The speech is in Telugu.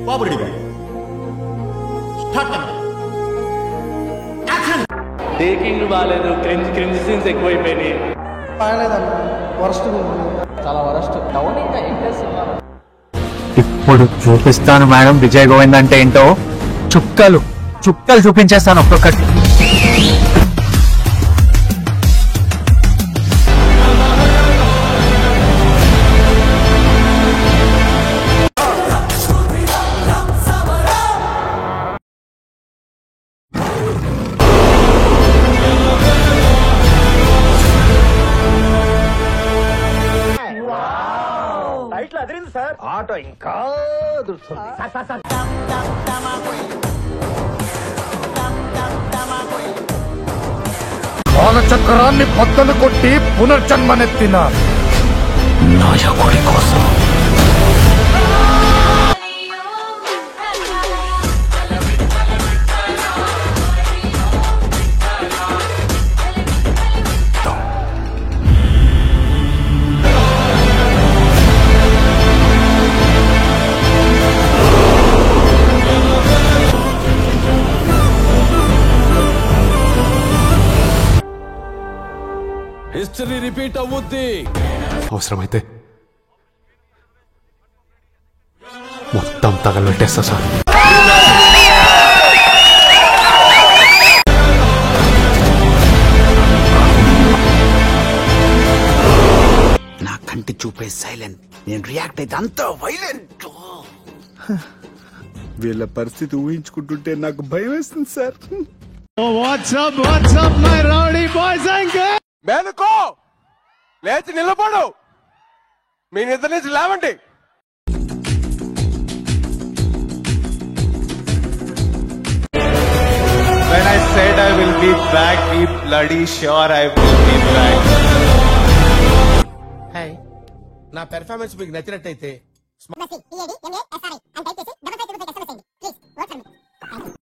బాబురెడ్డి గారు టేకింగ్ బాగాలేదు, క్రింజ్ సీన్స్ ఎక్కువైపోయినాయి. బాగలేదన్న, వరస్ట్ చాలా వరస్ట్. డౌన్ ఇంకా ఏం చేస్తున్నారు? ఇప్పుడు చూపిస్తాను మేడం విజయ్ గోవింద్ అంటే ఏంటో. చుక్కలు చుక్కలు చూపించేస్తాను ఒక్కొక్కటి. ఆటో ఇంకా కాలచక్రాన్ని బద్దలు కొట్టి పునర్జన్మనెత్తిన నాయకుడి కోసం హిస్టరీ రిపీట్ అవుద్ది. అవసరమైతే మొత్తం తగలబెట్టేస్తా సార్. నా కంటి చూపే సైలెంట్, నేను రియాక్ట్ అయితే అంత వైలెంట్. వీళ్ళ పరిస్థితి ఊహించుకుంటుంటే నాకు భయం వేస్తుంది సార్. మేలుకో, లేచి నిలబడు, మీ నిద్ర నుంచి లేవండి. When I said I will be back, be bloody sure I will be back. నా పెర్ఫార్మెన్స్ మీకు నచ్చినట్టయితే